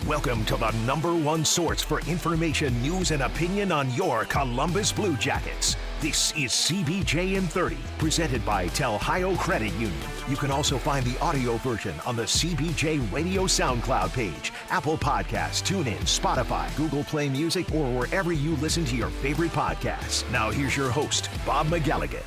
Welcome to the #1 source for information, news, and opinion on your Columbus Blue Jackets. This is CBJ in 30, presented by Telhio Credit Union. You can also find the audio version on the CBJ Radio SoundCloud page, Apple Podcasts, TuneIn, Spotify, Google Play Music, or wherever you listen to your favorite podcasts. Now here's your host, Bob McElligott.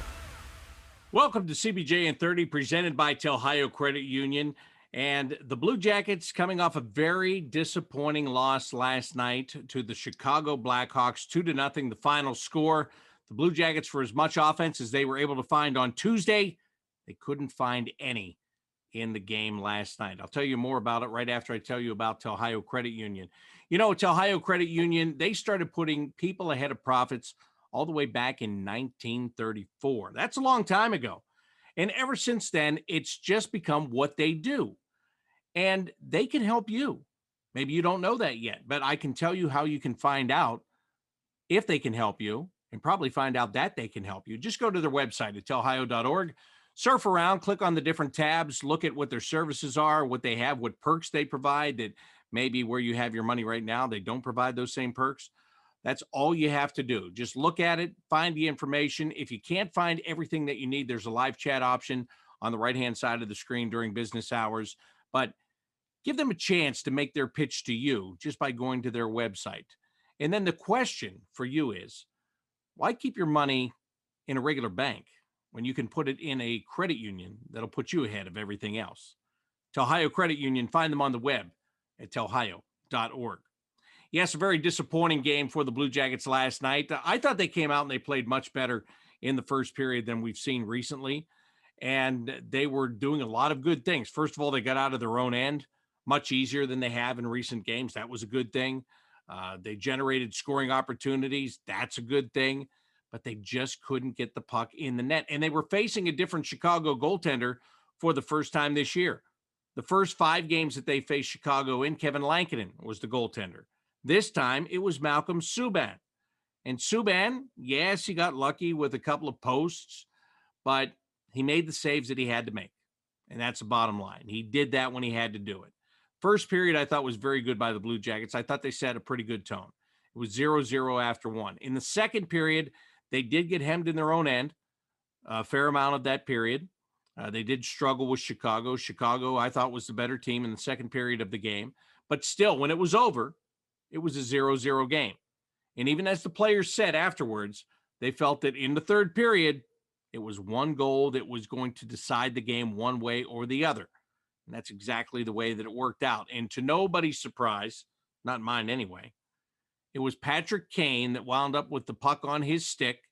Welcome to CBJ in 30, presented by Telhio Credit Union. And the Blue Jackets coming off a very disappointing loss last night to the Chicago Blackhawks, 2-0, the final score. The Blue Jackets, for as much offense as they were able to find on Tuesday, they couldn't find any in the game last night. I'll tell you more about it right after I tell you about Telhio Credit Union. You know, Telhio Credit Union, they started putting people ahead of profits all the way back in 1934. That's a long time ago. And ever since then, it's just become what they do. And they can help you. Maybe you don't know that yet, but I can tell you how you can find out if they can help you, and probably find out that they can help you. Just go to their website at telhio.org, surf around, click on the different tabs, look at what their services are, what they have, what perks they provide, that maybe where you have your money right now, they don't provide those same perks. That's all you have to do. Just look at it, find the information. If you can't find everything that you need, there's a live chat option on the right-hand side of the screen during business hours. But give them a chance to make their pitch to you just by going to their website. And then the question for you is, why keep your money in a regular bank when you can put it in a credit union that'll put you ahead of everything else? Telhio Credit Union, find them on the web at telhio.org. Yes, a very disappointing game for the Blue Jackets last night. I thought they came out and they played much better in the first period than we've seen recently. And they were doing a lot of good things. First of all, they got out of their own end much easier than they have in recent games. That was a good thing. They generated scoring opportunities. That's a good thing. But they just couldn't get the puck in the net. And they were facing a different Chicago goaltender for the first time this year. The first 5 games that they faced Chicago in, Kevin Lankinen was the goaltender. This time, it was Malcolm Subban. And Subban, yes, he got lucky with a couple of posts, but he made the saves that he had to make. And that's the bottom line. He did that when he had to do it. First period, I thought was very good by the Blue Jackets. I thought they set a pretty good tone. It was 0-0 after 1. In the second period, they did get hemmed in their own end a fair amount of that period. They did struggle with Chicago. Chicago, I thought, was the better team in the second period of the game. But still, when it was over, it was a 0-0 game. And even as the players said afterwards, they felt that in the third period, it was one goal that was going to decide the game one way or the other. And that's exactly the way that it worked out. And to nobody's surprise, not mine anyway, it was Patrick Kane that wound up with the puck on his stick.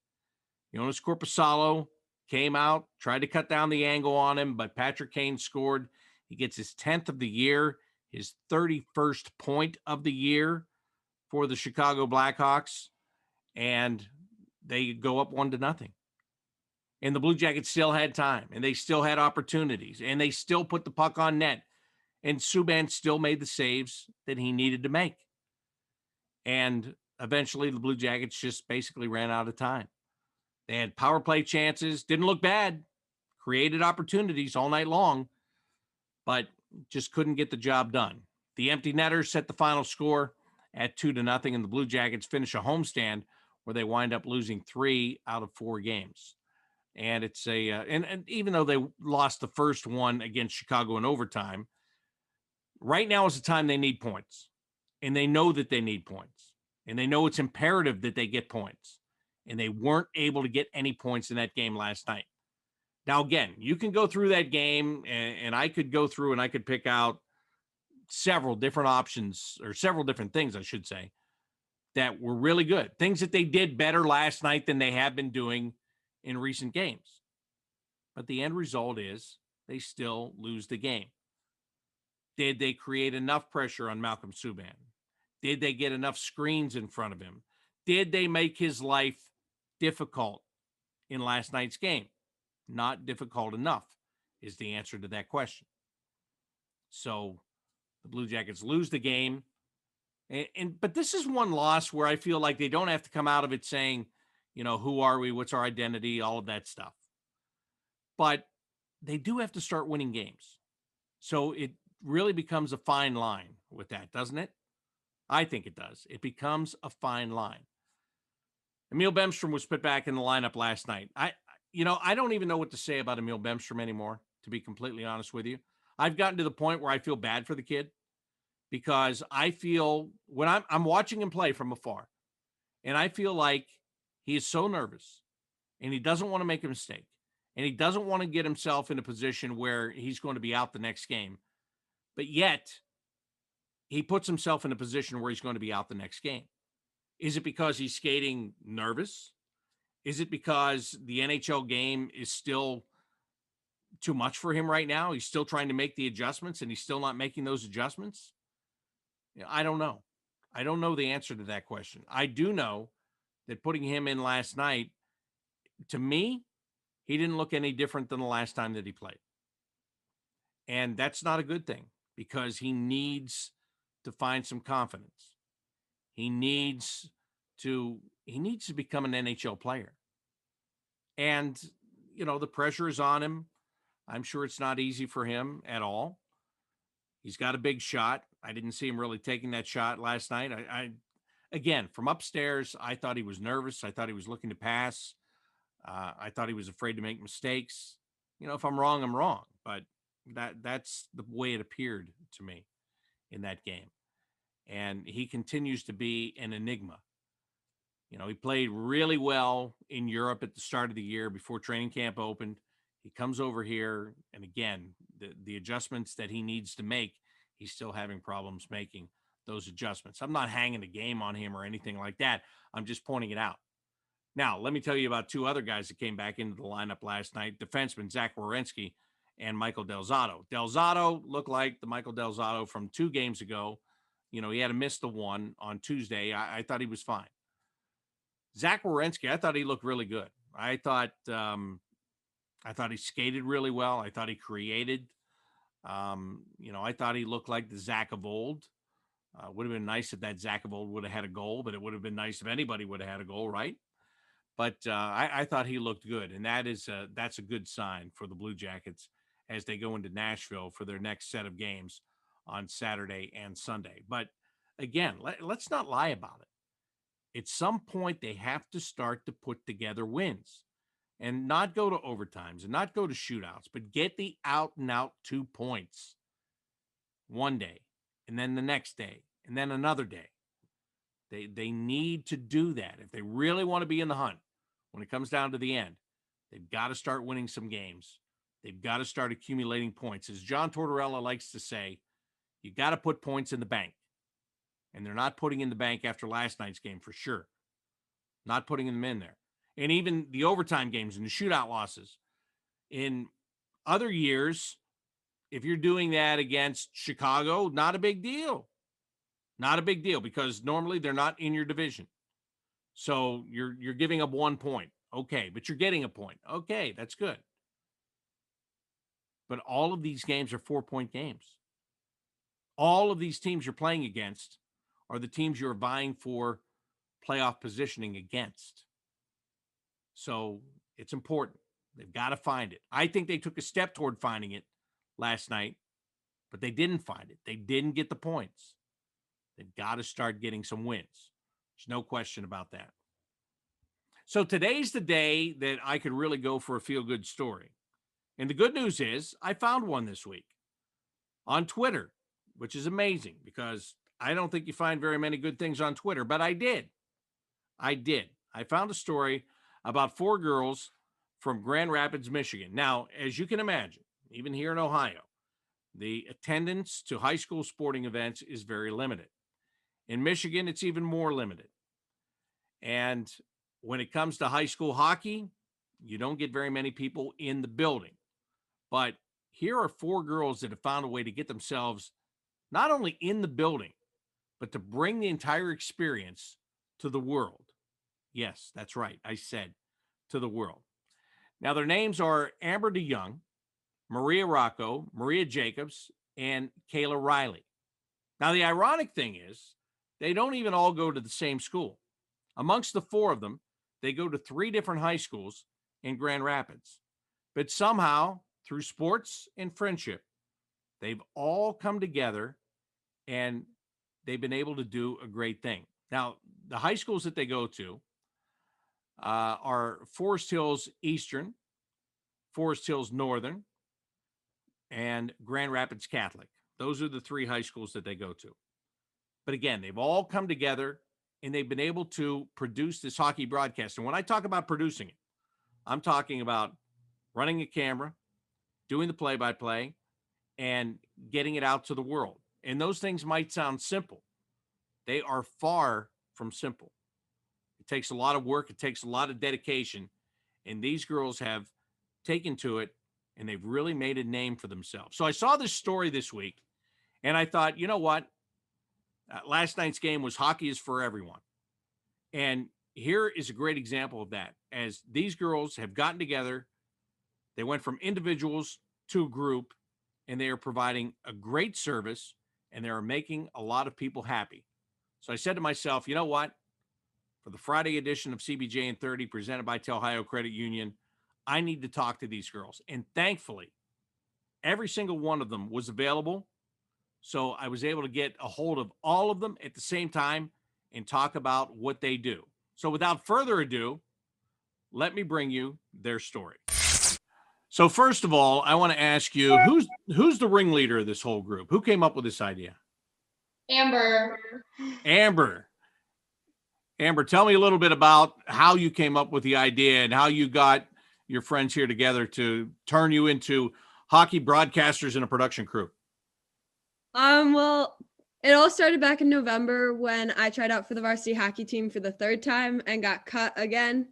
Jonas Korpisalo came out, tried to cut down the angle on him, but Patrick Kane scored. He gets his 10th of the year, his 31st point of the year for the Chicago Blackhawks, and they go up 1-0. And the Blue Jackets still had time, and they still had opportunities, and they still put the puck on net, and Subban still made the saves that he needed to make. And eventually the Blue Jackets just basically ran out of time. They had power play chances, didn't look bad, created opportunities all night long, but just couldn't get the job done. The empty netters set the final score at 2-0, and the Blue Jackets finish a homestand where they wind up losing 3 out of 4 games. And it's and even though they lost the first one against Chicago in overtime, right now is the time they need points. And they know that they need points. And they know it's imperative that they get points. And they weren't able to get any points in that game last night. Now, again, you can go through that game, and I could go through and I could pick out several different options, or several different things, I should say, that were really good. Things that they did better last night than they have been doing in recent games. But the end result is they still lose the game. Did they create enough pressure on Malcolm Subban? Did they get enough screens in front of him? Did they make his life difficult in last night's game? Not difficult enough is the answer to that question. So the Blue Jackets lose the game. But this is one loss where I feel like they don't have to come out of it saying, you know, who are we? What's our identity? All of that stuff. But they do have to start winning games. So it really becomes a fine line with that, doesn't it? I think it does. It becomes a fine line. Emil Bemstrom was put back in the lineup last night. I don't even know what to say about Emil Bemstrom anymore, to be completely honest with you. I've gotten to the point where I feel bad for the kid because I feel when I'm watching him play from afar, and I feel like he is so nervous and he doesn't want to make a mistake and he doesn't want to get himself in a position where he's going to be out the next game. But yet he puts himself in a position where he's going to be out the next game. Is it because he's skating nervous? Is it because the NHL game is still too much for him right now? He's still trying to make the adjustments and he's still not making those adjustments? I don't know. I don't know the answer to that question. I do know that putting him in last night, to me, he didn't look any different than the last time that he played. And that's not a good thing because he needs to find some confidence. He needs to become an NHL player. And, the pressure is on him. I'm sure it's not easy for him at all. He's got a big shot. I didn't see him really taking that shot last night. Again, from upstairs, I thought he was nervous. I thought he was looking to pass. I thought he was afraid to make mistakes. If I'm wrong, I'm wrong. But that's the way it appeared to me in that game. And he continues to be an enigma. He played really well in Europe at the start of the year before training camp opened. He comes over here, and again, the adjustments that he needs to make, he's still having problems making those adjustments. I'm not hanging a game on him or anything like that. I'm just pointing it out. Now, let me tell you about two other guys that came back into the lineup last night, defenseman Zach Werenski and Michael Del Zotto. Del Zotto looked like the Michael Del Zotto from 2 games ago. He had to miss the one on Tuesday. I thought he was fine. Zach Werenski, I thought he looked really good. I thought he skated really well. I thought he created. I thought he looked like the Zach of old. Would have been nice if that Zach of old would have had a goal, but it would have been nice if anybody would have had a goal, right? But I thought he looked good, and that's a good sign for the Blue Jackets as they go into Nashville for their next set of games on Saturday and Sunday. But again, let's not lie about it. At some point, they have to start to put together wins and not go to overtimes and not go to shootouts, but get the out and out 2 points one day and then the next day and then another day. They need to do that. If they really want to be in the hunt when it comes down to the end, they've got to start winning some games. They've got to start accumulating points. As John Tortorella likes to say, you got to put points in the bank. And they're not putting in the bank after last night's game for sure. Not putting them in there. And even the overtime games and the shootout losses. In other years, if you're doing that against Chicago, not a big deal. Not a big deal because normally they're not in your division. So you're giving up 1 point. Okay, but you're getting a point. Okay, that's good. But all of these games are 4-point games. All of these teams you're playing against are the teams you're vying for playoff positioning against. So it's important. They've got to find it. I think they took a step toward finding it last night, but they didn't find it. They didn't get the points. They've got to start getting some wins. There's no question about that. So today's the day that I could really go for a feel-good story. And the good news is I found one this week on Twitter, which is amazing because I don't think you find very many good things on Twitter, but I did. I found a story about 4 girls from Grand Rapids, Michigan. Now, as you can imagine, even here in Ohio, the attendance to high school sporting events is very limited. In Michigan, it's even more limited. And when it comes to high school hockey, you don't get very many people in the building. But here are 4 girls that have found a way to get themselves not only in the building, but to bring the entire experience to the world. Yes, that's right. I said to the world. Now, their names are Amber DeYoung, Maria Rocco, Maria Jacobs, and Kayla Riley. Now, the ironic thing is they don't even all go to the same school. Amongst the 4 of them, they go to 3 different high schools in Grand Rapids. But somehow, through sports and friendship, they've all come together and they've been able to do a great thing. Now, the high schools that they go to are Forest Hills Eastern, Forest Hills Northern, and Grand Rapids Catholic. Those are the three high schools that they go to. But again, they've all come together and they've been able to produce this hockey broadcast. And when I talk about producing it, I'm talking about running a camera, doing the play-by-play, and getting it out to the world. And those things might sound simple. They are far from simple. It takes a lot of work. It takes a lot of dedication. And these girls have taken to it, and they've really made a name for themselves. So I saw this story this week, and I thought, you know what? Last night's game was hockey is for everyone. And here is a great example of that. As these girls have gotten together, they went from individuals to a group, and they are providing a great service, and they are making a lot of people happy. So I said to myself, you know what? For the Friday edition of CBJ in 30 presented by Ohio Credit Union, I need to talk to these girls. And thankfully, every single one of them was available. So I was able to get a hold of all of them at the same time and talk about what they do. So without further ado, let me bring you their story. So first of all, I want to ask you, who's the ringleader of this whole group? Who came up with this idea? Amber. Amber, tell me a little bit about how you came up with the idea and how you got your friends here together to turn you into hockey broadcasters and a production crew. Well, it all started back in November when I tried out for the varsity hockey team for the third time and got cut again.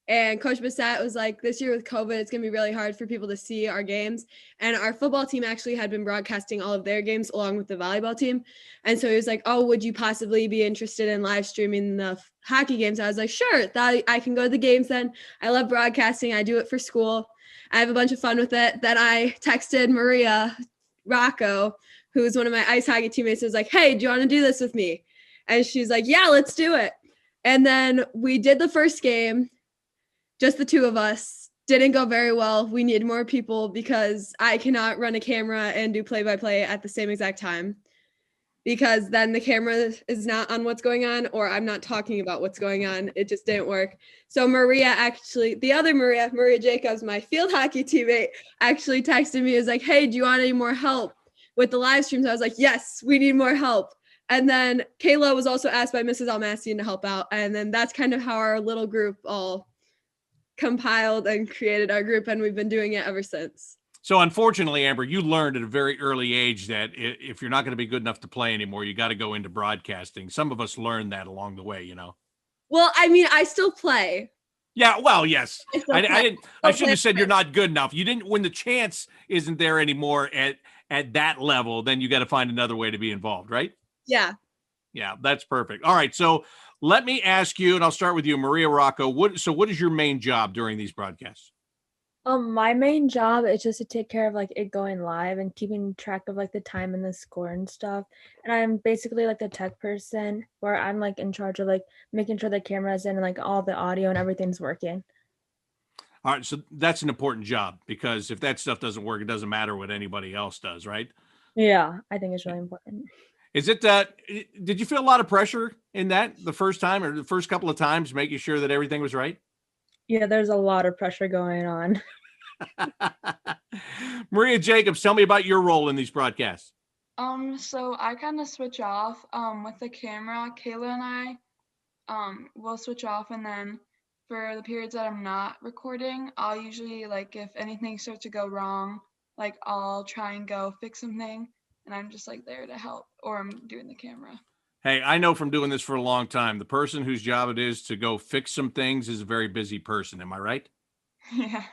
And Coach Bissett was like, this year with COVID, it's going to be really hard for people to see our games. And our football team actually had been broadcasting all of their games along with the volleyball team. And so he was like, oh, would you possibly be interested in live streaming the hockey games? I was like, sure, that I can go to the games then. I love broadcasting. I do it for school. I have a bunch of fun with it. Then I texted Maria Rocco, who's one of my ice hockey teammates, and was like, hey, do you want to do this with me? And she's like, yeah, let's do it. And then we did the first game. Just the two of us. Didn't go very well. We need more people because I cannot run a camera and do play-by-play at the same exact time, because then the camera is not on what's going on, or I'm not talking about what's going on. It just didn't work. So Maria, actually, the other Maria Jacobs, my field hockey teammate, actually texted me, was like, hey, do you want any more help with the live streams? I was like, yes, we need more help. And then Kayla was also asked by Mrs. Almassian to help out. And then that's kind of how our little group all compiled and created our group, and we've been doing it ever since. So unfortunately, Amber, you learned at a very early age that if you're not going to be good enough to play anymore, you got to go into broadcasting. Some of us learned that along the way, you know. Well, I mean, I still play. Yeah, well, yes. I shouldn't have said you're not good enough. You didn't, when the chance isn't there anymore at that level, then you got to find another way to be involved, right? Yeah. Yeah, that's perfect. All right, so let me ask you, and I'll start with you, Maria Rocco. What is your main job during these broadcasts? My main job is just to take care of like it going live and keeping track of like the time and the score and stuff. And I'm basically like the tech person, where I'm like in charge of like making sure the camera's in and like all the audio and everything's working. All right, so that's an important job, because if that stuff doesn't work, it doesn't matter what anybody else does, right? Yeah, I think it's really important. Is it that, did you feel a lot of pressure in that the first time or the first couple of times, making sure that everything was right? Yeah, there's a lot of pressure going on. Maria Jacobs, tell me about your role in these broadcasts. So I kind of switch off with the camera. Kayla and I will switch off, and then for the periods that I'm not recording, I'll usually, like, if anything starts to go wrong, like, I'll try and go fix something, and I'm just like there to help, or I'm doing the camera. Hey, I know from doing this for a long time, the person whose job it is to go fix some things is a very busy person. Am I right? Yeah.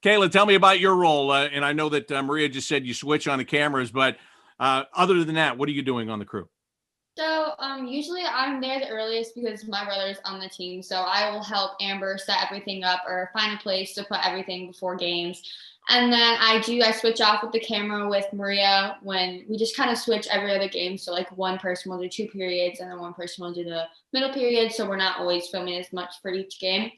Kayla, tell me about your role. And I know that Maria just said you switch on the cameras, but other than that, what are you doing on the crew? So Usually I'm there the earliest because my brother is on the team. So I will help Amber set everything up or find a place to put everything before games. And then I switch off with the camera with Maria when we just kind of switch every other game. So like one person will do 2 periods and then one person will do the middle period. So we're not always filming as much for each game.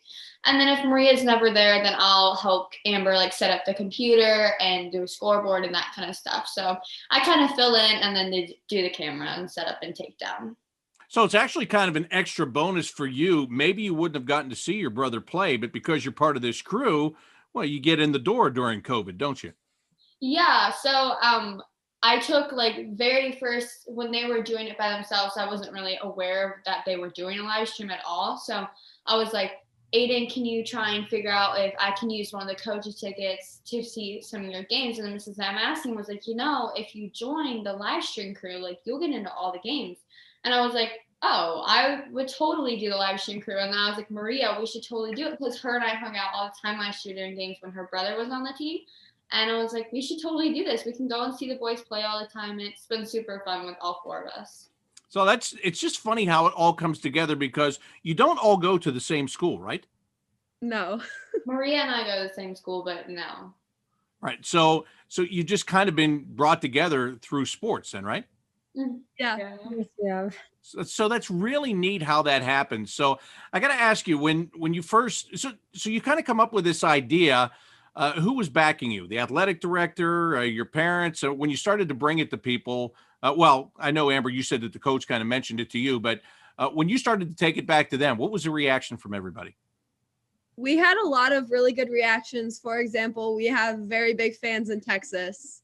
And then if Maria's never there, then I'll help Amber like set up the computer and do a scoreboard and that kind of stuff. So I kind of fill in and then they do the camera and set up and take down. So it's actually kind of an extra bonus for you. Maybe you wouldn't have gotten to see your brother play, but because you're part of this crew, well, you get in the door during COVID, don't you? Yeah. So I took like very first when they were doing it by themselves, I wasn't really aware that they were doing a live stream at all. So I was like, Aiden, can you try and figure out if I can use one of the coaches' tickets to see some of your games? And then Mrs. M asking was like, if you join the live stream crew, like you'll get into all the games. And I was like, oh, I would totally do the live stream crew. And then I was like, Maria, we should totally do it because her and I hung out all the time last year during games when her brother was on the team. And I was like, we should totally do this. We can go and see the boys play all the time. And it's been super fun with all 4 of us. So it's just funny how it all comes together because you don't all go to the same school, right? No. Maria and I go to the same school, but no. Right. So you just kind of been brought together through sports then, right? Yeah. Yeah. So that's really neat how that happens. So I got to ask you when you first, so you kind of come up with this idea, who was backing you? The athletic director, your parents? When you started to bring it to people, well, I know, Amber, you said that the coach kind of mentioned it to you, but when you started to take it back to them, what was the reaction from everybody? We had a lot of really good reactions. For example, we have very big fans in Texas.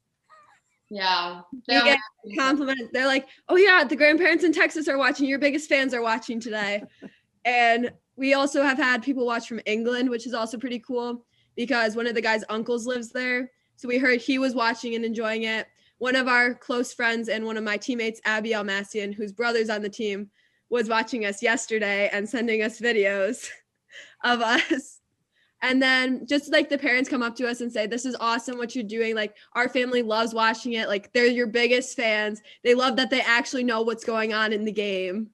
Yeah. We get compliments. They're like, oh yeah, the grandparents in Texas are watching. Your biggest fans are watching today. And we also have had people watch from England, which is also pretty cool because one of the guy's uncles lives there. So we heard he was watching and enjoying it. One of our close friends and one of my teammates, Abby Almassian, whose brother's on the team, was watching us yesterday and sending us videos of us. And then just like the parents come up to us and say, this is awesome what you're doing. Like our family loves watching it. Like they're your biggest fans. They love that they actually know what's going on in the game.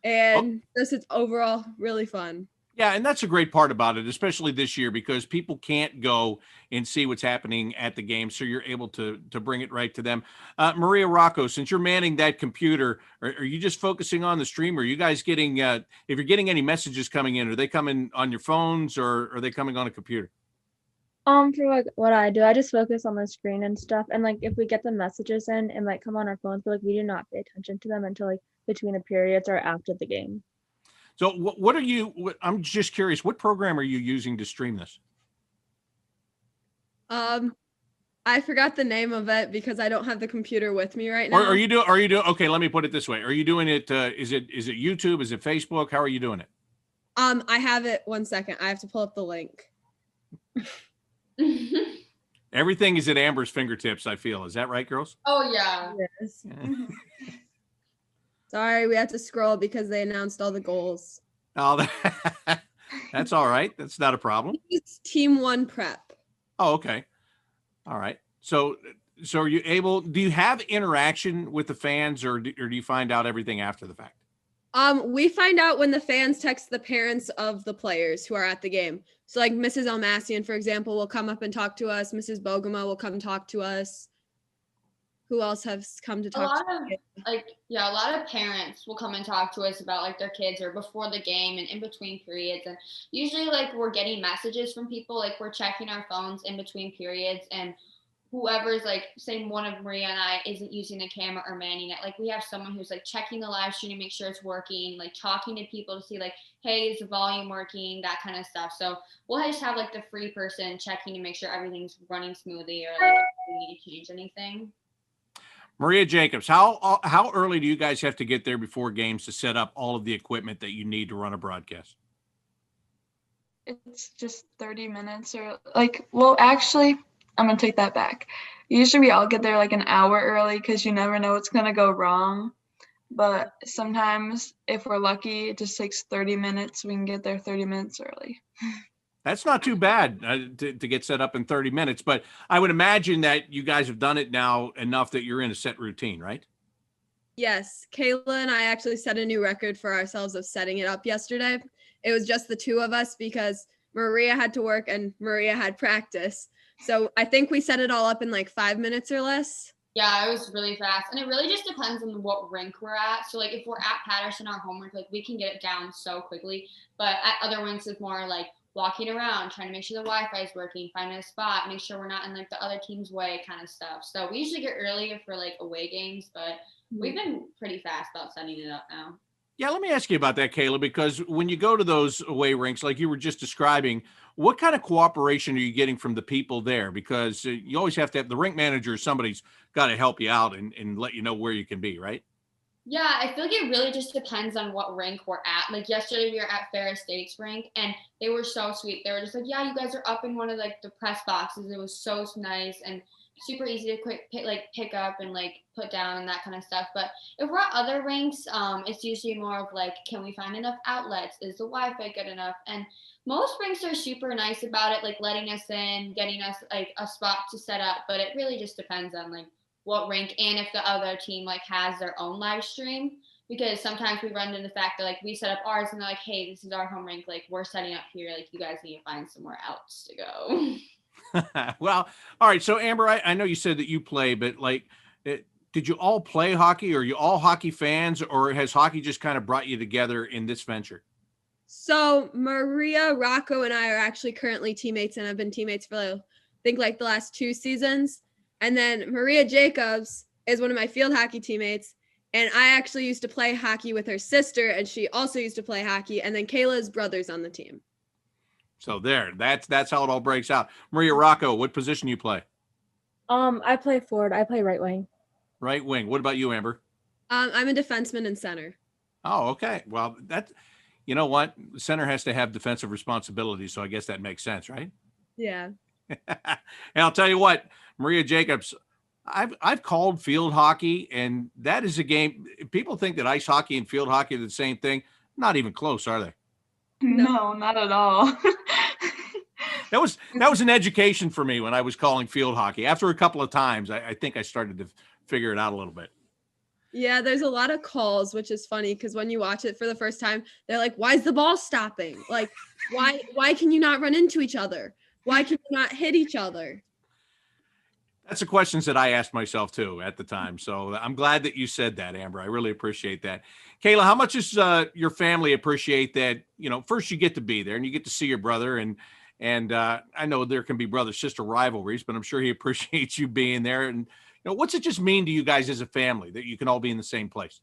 And this is overall really fun. Yeah, and that's a great part about it, especially this year, because people can't go and see what's happening at the game, so you're able to bring it right to them. Maria Rocco, since you're manning that computer, are you just focusing on the stream? Or are you guys getting, if you're getting any messages coming in, are they coming on your phones or are they coming on a computer? For like what I do, I just focus on the screen and stuff. And like if we get the messages in, it might come on our phones, but like we do not pay attention to them until like between the periods or after the game. So what are you, I'm just curious, what program are you using to stream this? I forgot the name of it because I don't have the computer with me right now. Or are you doing, okay, let me put it this way. Are you doing it, is it YouTube? Is it Facebook? How are you doing it? I have it. 1 second. I have to pull up the link. Everything is at Amber's fingertips, I feel. Is that right, girls? Oh, yeah. Yes. Sorry, we had to scroll because they announced all the goals. Oh, that's all right. That's not a problem. It's Team 1 Prep. Oh, okay. All right. So are you able, do you have interaction with the fans or do you find out everything after the fact? We find out when the fans text the parents of the players who are at the game. So like Mrs. Almassian, for example, will come up and talk to us. Mrs. Bogema will come talk to us. Who else has come to talk to us? A lot of parents will come and talk to us about like their kids or before the game and in between periods. And usually like we're getting messages from people, like we're checking our phones in between periods, and whoever's like saying one of Maria and I isn't using the camera or manning it. Like we have someone who's like checking the live stream to make sure it's working, like talking to people to see like, hey, is the volume working, that kind of stuff. So we'll just have like the free person checking to make sure everything's running smoothly or like if we need to change anything. Maria Jacobs, how early do you guys have to get there before games to set up all of the equipment that you need to run a broadcast? It's just 30 minutes or like, well, actually, I'm going to take that back. Usually we all get there like an hour early because you never know what's going to go wrong. But sometimes if we're lucky, it just takes 30 minutes. We can get there 30 minutes early. That's not too bad to get set up in 30 minutes, but I would imagine that you guys have done it now enough that you're in a set routine, right? Yes, Kayla and I actually set a new record for ourselves of setting it up yesterday. It was just the two of us because Maria had to work and Maria had practice. So I think we set it all up in like 5 minutes or less. Yeah, it was really fast. And it really just depends on what rink we're at. So like if we're at Patterson, our homework, like we can get it down so quickly. But at other rinks, it's more like walking around, trying to make sure the Wi-Fi is working, finding a spot, make sure we're not in like the other team's way kind of stuff. So we usually get earlier for like away games, but we've been pretty fast about setting it up now. Yeah, let me ask you about that, Kayla, because when you go to those away rinks, like you were just describing, what kind of cooperation are you getting from the people there? Because you always have to have the rink manager, somebody's got to help you out and let you know where you can be, right? Yeah, I feel like it really just depends on what rink we're at. Like yesterday, we were at Ferris State's rink, and they were so sweet. They were just like, "Yeah, you guys are up in one of like the press boxes." It was so nice and super easy to pick up and like put down and that kind of stuff. But if we're at other rinks, it's usually more of like, can we find enough outlets? Is the Wi-Fi good enough? And most rinks are super nice about it, like letting us in, getting us like a spot to set up. But it really just depends on like what rink and if the other team like has their own live stream, because sometimes we run into the fact that like we set up ours and they're like, hey, this is our home rink, like we're setting up here, like you guys need to find somewhere else to go. Well, all right. So Amber, I know you said that you play, but like, did you all play hockey? Are you all hockey fans, or has hockey just kind of brought you together in this venture? So Maria, Rocco, and I are actually currently teammates and have been teammates for I think like the last 2 seasons. And then Maria Jacobs is one of my field hockey teammates. And I actually used to play hockey with her sister, and she also used to play hockey. And then Kayla's brother's on the team. So that's how it all breaks out. Maria, Rocco, what position you play? I play forward. I play right wing. Right wing. What about you, Amber? I'm a defenseman and center. Oh, okay. Well, you know what? Center has to have defensive responsibility, so I guess that makes sense, right? Yeah. And I'll tell you what, Maria Jacobs, I've called field hockey, and that is a game. People think that ice hockey and field hockey are the same thing. Not even close, are they? No, not at all. That was an education for me when I was calling field hockey. After a couple of times, I think I started to figure it out a little bit. Yeah, there's a lot of calls, which is funny because when you watch it for the first time, they're like, why is the ball stopping? Like, why can you not run into each other? Why can you not hit each other? That's the questions that I asked myself too at the time. So I'm glad that you said that, Amber. I really appreciate that. Kayla, how much does your family appreciate that? You know, first you get to be there and you get to see your brother, and I know there can be brother-sister rivalries, but I'm sure he appreciates you being there. And what's it just mean to you guys as a family that you can all be in the same place?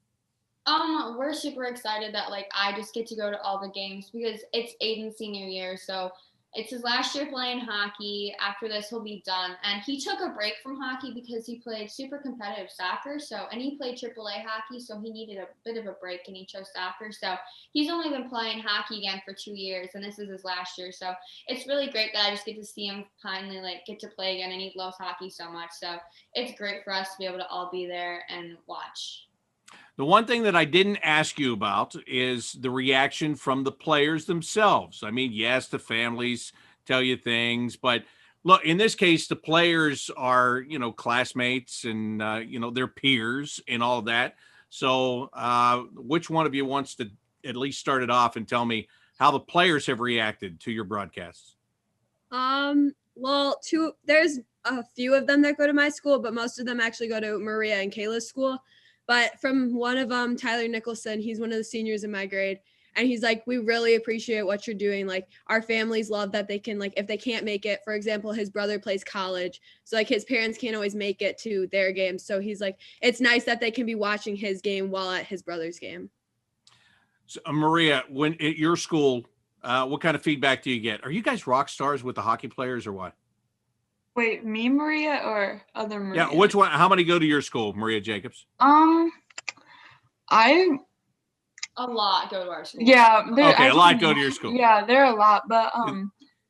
We're super excited that like I just get to go to all the games because it's Aiden's senior year, so it's his last year playing hockey. After this, he'll be done. And he took a break from hockey because he played super competitive soccer. And he played AAA hockey, so he needed a bit of a break and he chose soccer. So he's only been playing hockey again for 2 years, and this is his last year. So it's really great that I just get to see him finally like get to play again, and he loves hockey so much. So it's great for us to be able to all be there and watch. The one thing that I didn't ask you about is the reaction from the players themselves. I mean, yes, the families tell you things, but look, in this case, the players are, classmates and, their peers and all of that. So which one of you wants to at least start it off and tell me how the players have reacted to your broadcasts? Well, there's a few of them that go to my school, but most of them actually go to Maria and Kayla's school. But from one of them, Tyler Nicholson, he's one of the seniors in my grade. And he's like, we really appreciate what you're doing. Like, our families love that they can, like, if they can't make it, for example, his brother plays college. So, like, his parents can't always make it to their games. So he's like, it's nice that they can be watching his game while at his brother's game. So, Maria, when at your school, what kind of feedback do you get? Are you guys rock stars with the hockey players or what? Wait, me, Maria, or other Maria? Yeah, which one? How many go to your school, Maria Jacobs? A lot go to our school. Yeah. Okay, a lot go to your school. Yeah, there are a lot, but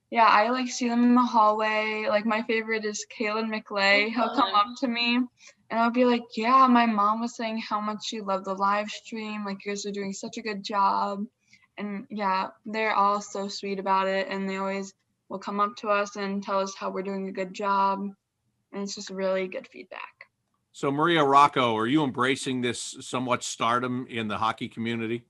yeah, I like see them in the hallway. Like my favorite is Kalen McLay. He'll come up to me and I'll be like, yeah, my mom was saying how much she loved the live stream. Like you guys are doing such a good job. And yeah, they're all so sweet about it, and they always will come up to us and tell us how we're doing a good job. And it's just really good feedback. So Maria Rocco, are you embracing this somewhat stardom in the hockey community?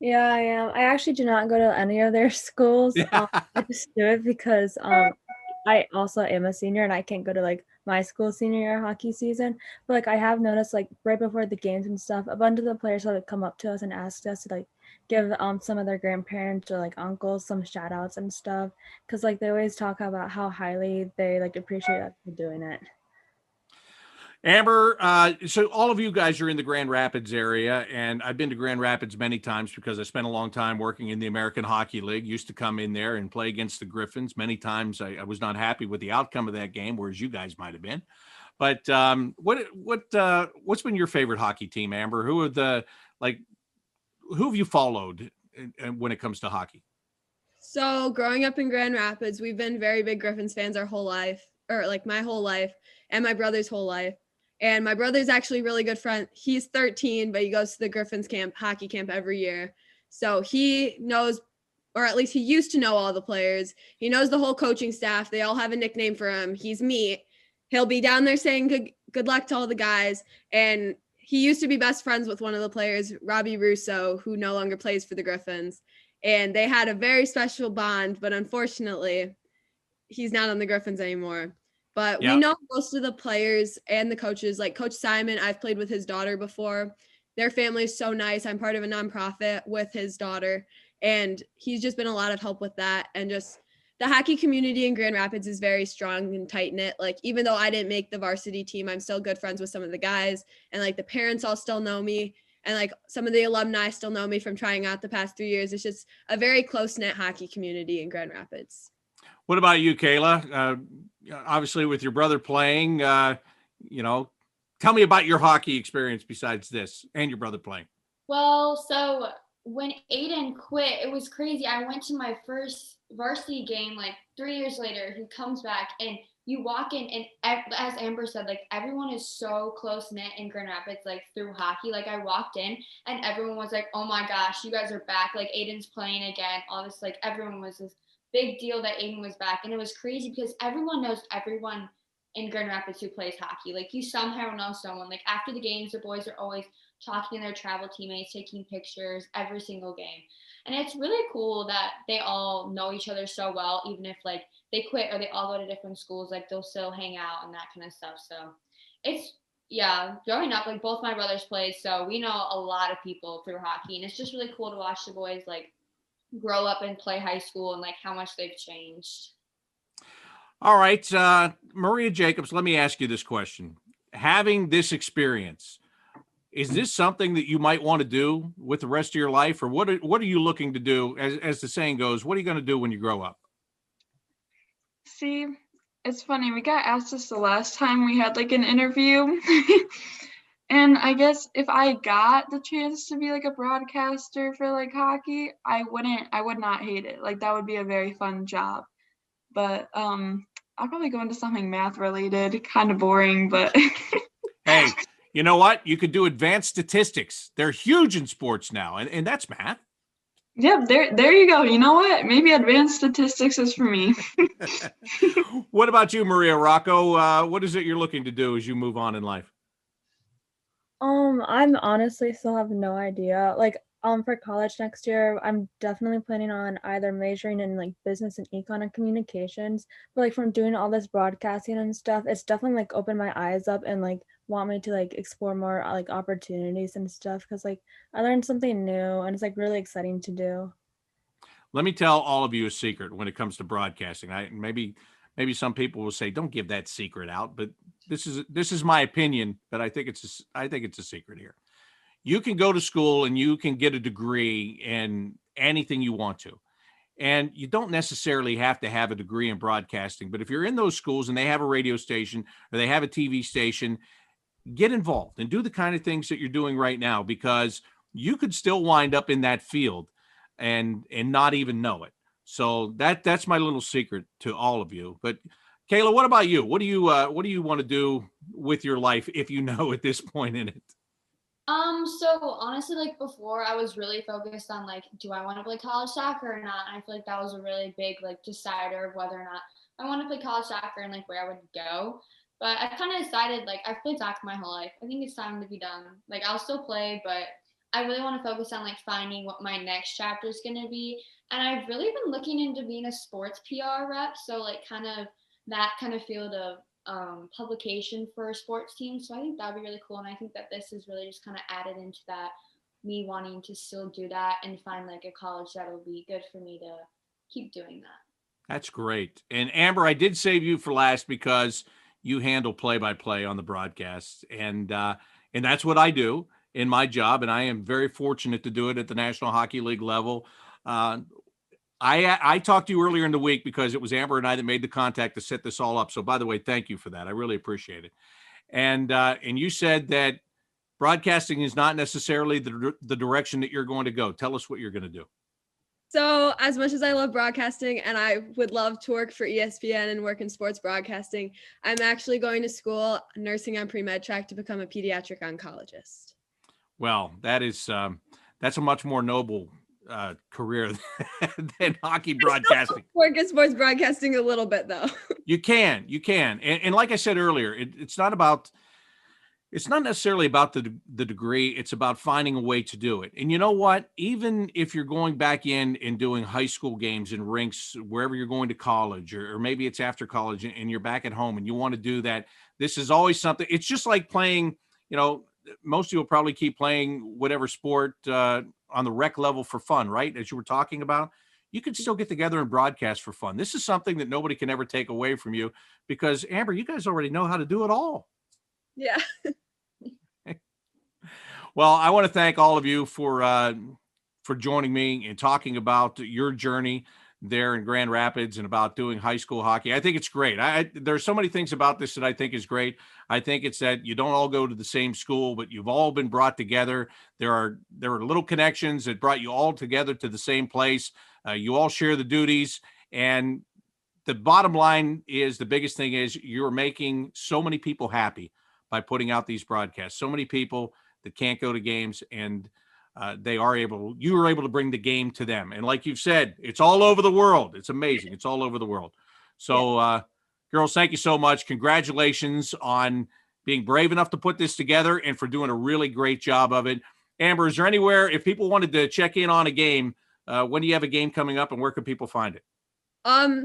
Yeah, I am. I actually do not go to any of their schools. Yeah. I just do it because I also am a senior and I can't go to like my school senior year hockey season. But like I have noticed like right before the games and stuff, a bunch of the players have like, come up to us and asked us to like give some of their grandparents or like uncles some shout outs and stuff. Cause like they always talk about how highly they like appreciate us for doing it. Amber, so all of you guys are in the Grand Rapids area, and I've been to Grand Rapids many times because I spent a long time working in the American Hockey League. Used to come in there and play against the Griffins. Many times I was not happy with the outcome of that game, whereas you guys might have been. But what's been your favorite hockey team, Amber? Who are the like? Who have you followed when it comes to hockey? So growing up in Grand Rapids, we've been very big Griffins fans our whole life, or like my whole life and my brother's whole life. And my brother's actually a really good friend. He's 13, but he goes to the Griffins camp, hockey camp every year. So he knows, or at least he used to know all the players. He knows the whole coaching staff. They all have a nickname for him. He's Meat. He'll be down there saying good luck to all the guys. And he used to be best friends with one of the players, Robbie Russo, who no longer plays for the Griffins. And they had a very special bond, but unfortunately, he's not on the Griffins anymore. But we Yeah. know most of the players and the coaches, like Coach Simon, I've played with his daughter before. Their family is so nice. I'm part of a nonprofit with his daughter, and he's just been a lot of help with that. And just the hockey community in Grand Rapids is very strong and tight knit. Like, even though I didn't make the varsity team, I'm still good friends with some of the guys, and like the parents all still know me. And like some of the alumni still know me from trying out the past 3 years. It's just a very close knit hockey community in Grand Rapids. What about you, Kayla? Obviously, with your brother playing, tell me about your hockey experience besides this and your brother playing. Well, so when Aiden quit, it was crazy. I went to my first varsity game like 3 years later. He comes back and you walk in, and as Amber said, like everyone is so close knit in Grand Rapids, like through hockey. Like I walked in and everyone was like, "Oh my gosh, you guys are back! Like Aiden's playing again." All this, like everyone was this big deal that Aiden was back, and it was crazy because everyone knows everyone in Grand Rapids who plays hockey. Like you somehow know someone. Like after the games, the boys are always talking to their travel teammates, taking pictures every single game. And it's really cool that they all know each other so well, even if like they quit or they all go to different schools, like they'll still hang out and that kind of stuff. So it's, yeah, growing up, like both my brothers played, so we know a lot of people through hockey. And it's just really cool to watch the boys like grow up and play high school and like how much they've changed. All right, Maria Jacobs, let me ask you this question. Having this experience, is this something that you might want to do with the rest of your life, or what are you looking to do? As the saying goes, what are you going to do when you grow up? See, it's funny. We got asked this the last time we had like an interview. And I guess if I got the chance to be like a broadcaster for like hockey, I would not hate it. Like that would be a very fun job. But I'll probably go into something math related, kind of boring, but Hey, you know what? You could do advanced statistics. They're huge in sports now, and that's math. yeah, there you go. You know what? Maybe advanced statistics is for me. What about you, Maria Rocco? What is it you're looking to do as you move on in life? I'm honestly still have no idea. Like, for college next year, I'm definitely planning on either majoring in like business and econ and communications. But like from doing all this broadcasting and stuff, it's definitely like opened my eyes up and like want me to like explore more like opportunities and stuff because like I learned something new and it's like really exciting to do. Let me tell all of you a secret when it comes to broadcasting. Maybe some people will say, "Don't give that secret out," but this is my opinion. But I think it's a secret here. You can go to school and you can get a degree in anything you want to. And you don't necessarily have to have a degree in broadcasting, but if you're in those schools and they have a radio station or they have a TV station, get involved and do the kind of things that you're doing right now, because you could still wind up in that field and not even know it. So that's my little secret to all of you. But Kayla, what about you? What do you want to do with your life if you know at this point in it? So honestly, like before, I was really focused on like, do I want to play college soccer or not? And I feel like that was a really big like decider of whether or not I want to play college soccer and like where I would go. But I kind of decided, like, I've played soccer my whole life. I think it's time to be done. Like, I'll still play, but I really want to focus on, like, finding what my next chapter is going to be. And I've really been looking into being a sports PR rep. So, like, kind of that kind of field of publication for a sports team. So I think that'd be really cool. And I think that this is really just kind of added into that, me wanting to still do that and find, like, a college that'll be good for me to keep doing that. That's great. And Amber, I did save you for last because you handle play-by-play on the broadcast, and that's what I do in my job, and I am very fortunate to do it at the National Hockey League level. I talked to you earlier in the week because it was Amber and I that made the contact to set this all up. So, by the way, thank you for that. I really appreciate it. And you said that broadcasting is not necessarily the direction that you're going to go. Tell us what you're going to do. So as much as I love broadcasting and I would love to work for ESPN and work in sports broadcasting, I'm actually going to school nursing on pre-med track to become a pediatric oncologist. Well, that's a much more noble career than hockey broadcasting. Work in sports broadcasting a little bit though. You can. And like I said earlier, it's not necessarily about the degree. It's about finding a way to do it. And you know what? Even if you're going back in and doing high school games and rinks, wherever you're going to college, or maybe it's after college and you're back at home and you want to do that, this is always something. It's just like playing, most people probably keep playing whatever sport on the rec level for fun, right? As you were talking about, you can still get together and broadcast for fun. This is something that nobody can ever take away from you because, Amber, you guys already know how to do it all. Yeah. Well, I want to thank all of you for joining me and talking about your journey there in Grand Rapids and about doing high school hockey. I think it's great. There's so many things about this that I think is great. I think it's that you don't all go to the same school, but you've all been brought together. There are little connections that brought you all together to the same place. You all share the duties, and the bottom line is the biggest thing is you're making so many people happy by putting out these broadcasts. So many people that can't go to games, and you are able to bring the game to them. And like you've said, it's all over the world. It's amazing. It's all over the world. So girls, thank you so much. Congratulations on being brave enough to put this together and for doing a really great job of it. Amber, is there anywhere, if people wanted to check in on a game, when do you have a game coming up and where can people find it?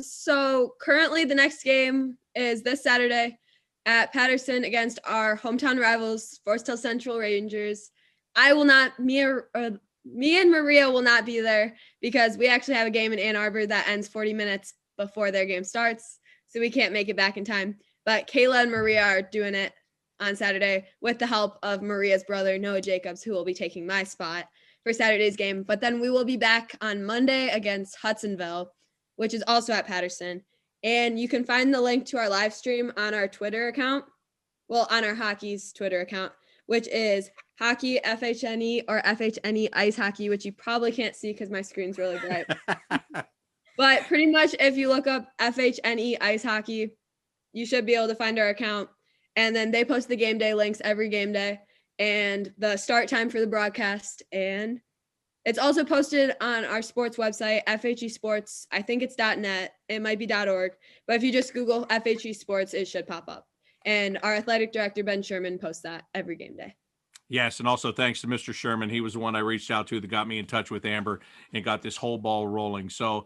So currently the next game is this Saturday at Patterson against our hometown rivals, Forest Hill Central Rangers. Me and Maria will not be there because we actually have a game in Ann Arbor that ends 40 minutes before their game starts. So we can't make it back in time. But Kayla and Maria are doing it on Saturday with the help of Maria's brother, Noah Jacobs, who will be taking my spot for Saturday's game. But then we will be back on Monday against Hudsonville, which is also at Patterson. And you can find the link to our live stream on our Twitter account. Well, on our hockey's Twitter account, which is Hockey FHNE or FHNE Ice Hockey, which you probably can't see because my screen's really bright. But pretty much if you look up FHNE Ice Hockey, you should be able to find our account. And then they post the game day links every game day and the start time for the broadcast. And it's also posted on our sports website, FHE Sports. I think it's .net. It might be .org. But if you just Google FHE Sports, it should pop up. And our athletic director, Ben Sherman, posts that every game day. Yes, and also thanks to Mr. Sherman. He was the one I reached out to that got me in touch with Amber and got this whole ball rolling. So,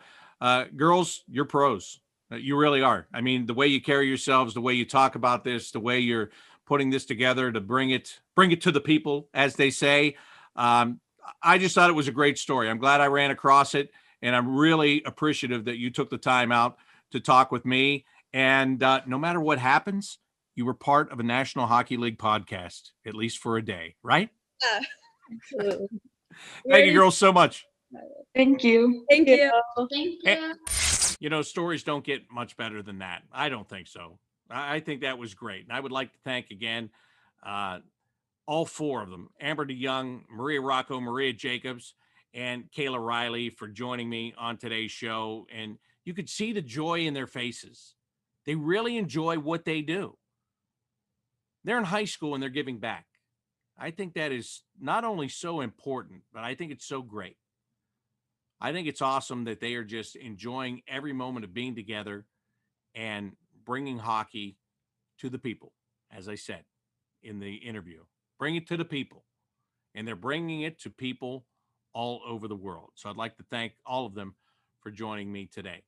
girls, you're pros. You really are. I mean, the way you carry yourselves, the way you talk about this, the way you're putting this together to bring it to the people, as they say. I just thought it was a great story. I'm glad I ran across it, and I'm really appreciative that you took the time out to talk with me. And no matter what happens, you were part of a National Hockey League podcast, at least for a day, right? Absolutely. Thank you, girls, so much. Thank you. Thank you. Thank you. Stories don't get much better than that. I don't think so. I think that was great. And I would like to thank again all four of them, Amber DeYoung, Maria Rocco, Maria Jacobs, and Kayla Riley for joining me on today's show. And you could see the joy in their faces. They really enjoy what they do. They're in high school and they're giving back. I think that is not only so important, but I think it's so great. I think it's awesome that they are just enjoying every moment of being together and bringing hockey to the people, as I said in the interview. Bring it to the people. And they're bringing it to people all over the world. So I'd like to thank all of them for joining me today.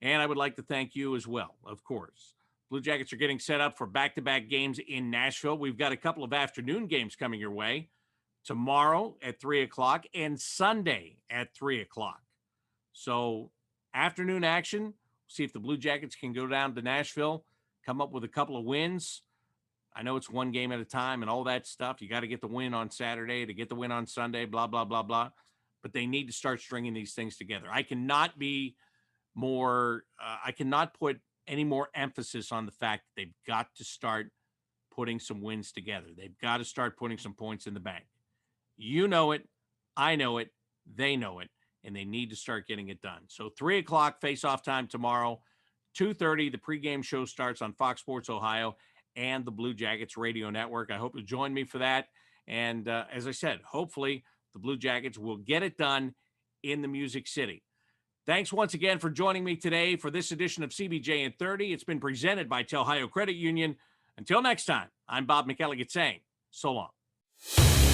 And I would like to thank you as well, of course. Blue Jackets are getting set up for back-to-back games in Nashville. We've got a couple of afternoon games coming your way tomorrow at 3 o'clock and Sunday at 3 o'clock. So afternoon action, see if the Blue Jackets can go down to Nashville, come up with a couple of wins. I know it's one game at a time and all that stuff. You got to get the win on Saturday to get the win on Sunday, blah, blah, blah, blah. But they need to start stringing these things together. I cannot put any more emphasis on the fact that they've got to start putting some wins together. They've got to start putting some points in the bank. You know it. I know it. They know it. And they need to start getting it done. So 3 o'clock face-off time tomorrow. 2:30, the pregame show starts on Fox Sports Ohio and the Blue Jackets Radio Network. I hope you'll join me for that. And as I said, hopefully the Blue Jackets will get it done in the Music City. Thanks once again for joining me today for this edition of CBJ in 30. It's been presented by Ohio Credit Union. Until next time, I'm Bob McElligott saying so long.